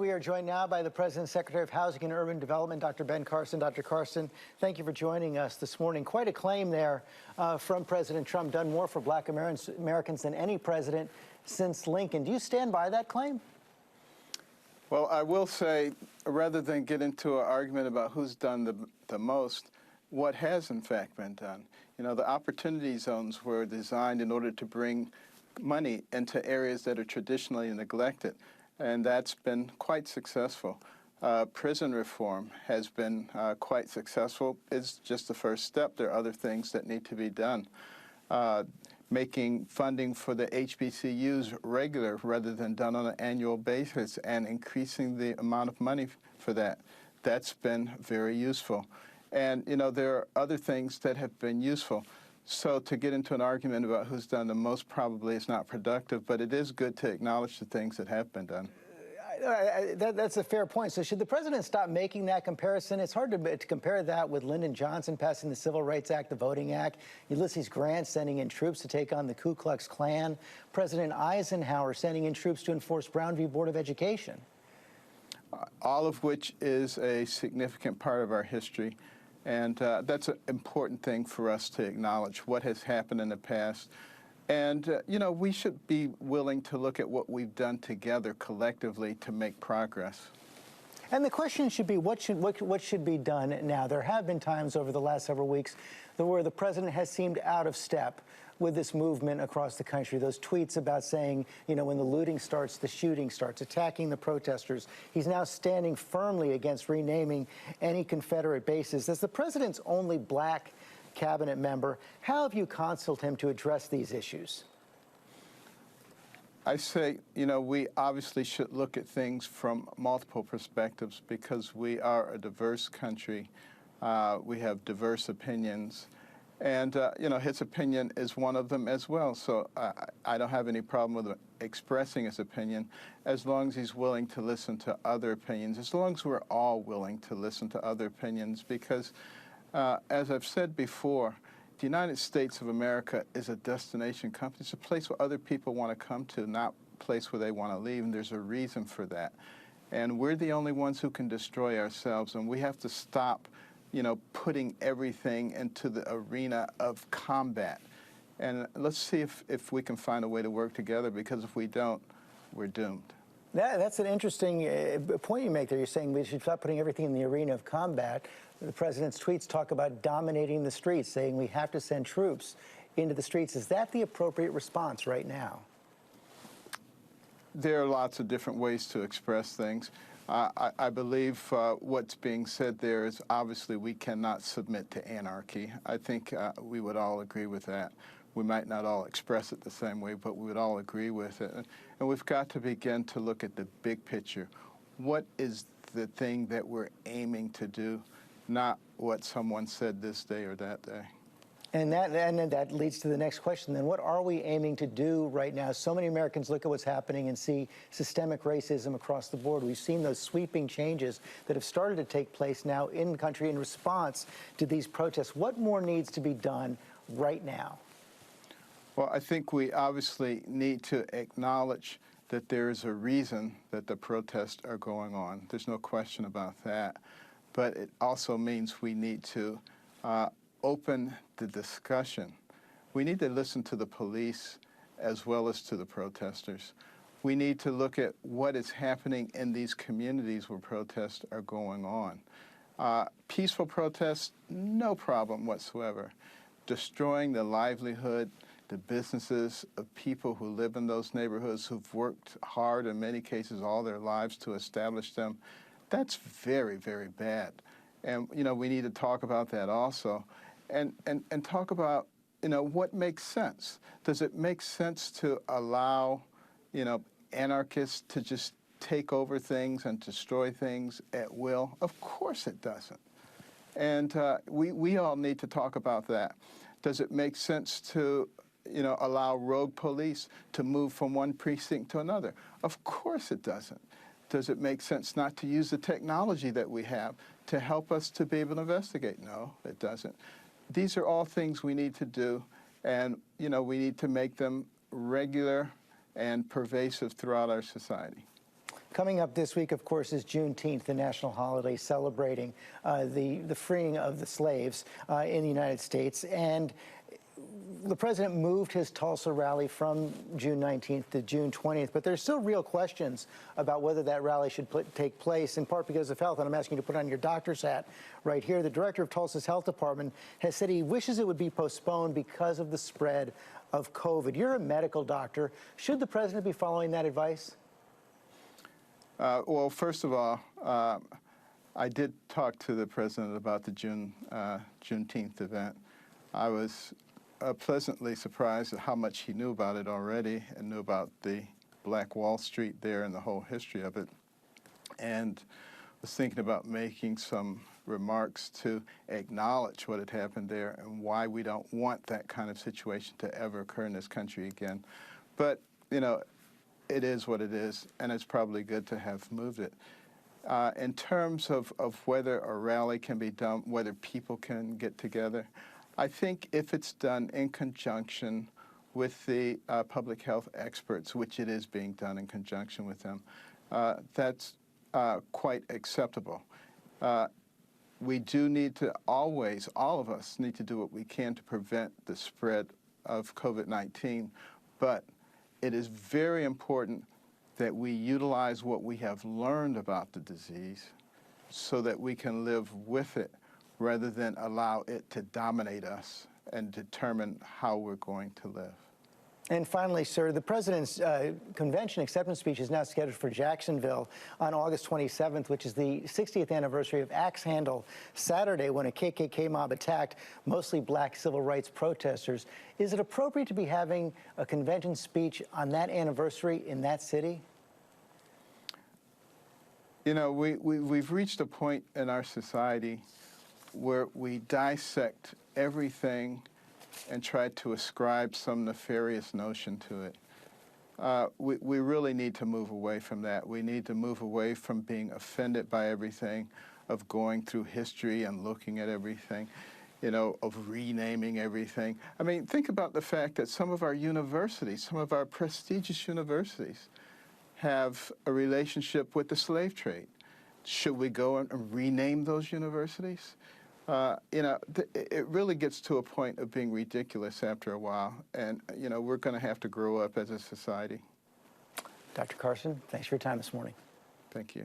We are joined now by the President's Secretary of Housing and Urban Development, Dr. Ben Carson. Dr. Carson, thank you for joining us this morning. Quite a claim there from President Trump, done more for black Americans than any president since Lincoln. Do you stand by that claim? Well, I will say, rather than get into an argument about who's done the most, what has in fact been done. You know, the opportunity zones were designed in order to bring money into areas that are traditionally neglected, and that's been quite successful. Prison reform has been quite successful. It's just the first step. There are other things that need to be done. Making funding for the HBCUs regular rather than done on an annual basis and increasing the amount of money for that. That's been very useful. And, you know, there are other things that have been useful. So to get into an argument about who's done the most probably is not productive, but it is good to acknowledge the things that have been done. That's a fair point. So should the president stop making that comparison? It's hard to compare that with Lyndon Johnson passing the Civil Rights Act, the Voting Act, Ulysses Grant sending in troops to take on the Ku Klux Klan, President Eisenhower sending in troops to enforce Brown v. Board of Education. All of which is a significant part of our history. And that's an important thing for us to acknowledge, what has happened in the past. And, you know, we should be willing to look at what we've done together collectively to make progress. And the question should be, what should be done now? There have been times over the last several weeks where the president has seemed out of step with this movement across the country. Those tweets about saying, you know, when the looting starts, the shooting starts, attacking the protesters. He's now standing firmly against renaming any Confederate bases. As the president's only black cabinet member, how have you counseled him to address these issues? I say, you know, we obviously should look at things from multiple perspectives because we are a diverse country. We have diverse opinions. And, you know, his opinion is one of them as well. So I don't have any problem with expressing his opinion as long as he's willing to listen to other opinions, as long as we're all willing to listen to other opinions. Because, as I've said before, the United States of America is a destination country. It's a place where other people want to come to, not a place where they want to leave, and there's a reason for that. And we're the only ones who can destroy ourselves, and we have to stop, you know, putting everything into the arena of combat. And let's see if we can find a way to work together, because if we don't, we're doomed. That's an interesting point you make there. You're saying we should stop putting everything in the arena of combat. The president's tweets talk about dominating the streets, saying we have to send troops into the streets. Is that the appropriate response right now? There are lots of different ways to express things. I believe what's being said there is obviously we cannot submit to anarchy. I think we would all agree with that. We might not all express it the same way, but we would all agree with it. And we've got to begin to look at the big picture. What is the thing that we're aiming to do, not what someone said this day or that day. And that leads to the next question, then. What are we aiming to do right now? So many Americans look at what's happening and see systemic racism across the board. We've seen those sweeping changes that have started to take place now in the country in response to these protests. What more needs to be done right now? Well, I think we obviously need to acknowledge that there is a reason that the protests are going on. There's no question about that. But it also means we need to open the discussion. We need to listen to the police as well as to the protesters. We need to look at what is happening in these communities where protests are going on. Peaceful protests, no problem whatsoever. Destroying the livelihood, the businesses of people who live in those neighborhoods, who've worked hard, in many cases all their lives, to establish them, that's very, very bad. And, you know, we need to talk about that also. And talk about, you know, what makes sense. Does it make sense to allow, you know, anarchists to just take over things and destroy things at will? Of course it doesn't. And we all need to talk about that. Does it make sense to, you know, allow rogue police to move from one precinct to another? Of course it doesn't. Does it make sense not to use the technology that we have to help us to be able to investigate? No, it doesn't. These are all things we need to do, and, you know, we need to make them regular and pervasive throughout our society. Coming up this week, of course, is Juneteenth, the national holiday celebrating the freeing of the slaves in the United States. And the president moved his Tulsa rally from June 19th to June 20th, but there's still real questions about whether that rally should take place, in part because of health. And I'm asking you to put on your doctor's hat right here. The director of Tulsa's health department has said he wishes it would be postponed because of the spread of COVID. You're a medical doctor. Should the president be following that advice? Well, first of all, I did talk to the president about the Juneteenth event. I was pleasantly surprised at how much he knew about it already and knew about the Black Wall Street there and the whole history of it, and was thinking about making some remarks to acknowledge what had happened there and why we don't want that kind of situation to ever occur in this country again. But, you know, it is what it is, and it's probably good to have moved it. In terms of whether a rally can be done, whether people can get together, I think if it's done in conjunction with the public health experts, which it is being done in conjunction with them, that's quite acceptable. We do need to always, all of us need to do what we can to prevent the spread of COVID-19, but it is very important that we utilize what we have learned about the disease so that we can live with it rather than allow it to dominate us and determine how we're going to live. And finally, sir, the president's convention acceptance speech is now scheduled for Jacksonville on August 27th, which is the 60th anniversary of Axe Handle Saturday, when a KKK mob attacked mostly black civil rights protesters. Is it appropriate to be having a convention speech on that anniversary in that city? You know, we've reached a point in our society where we dissect everything and try to ascribe some nefarious notion to it. We really need to move away from that. We need to move away from being offended by everything, of going through history and looking at everything, you know, of renaming everything. I mean, think about the fact that some of our universities, some of our prestigious universities, have a relationship with the slave trade. Should we go and rename those universities? You know, it really gets to a point of being ridiculous after a while, and, you know, we're going to have to grow up as a society. Dr. Carson, thanks for your time this morning. Thank you.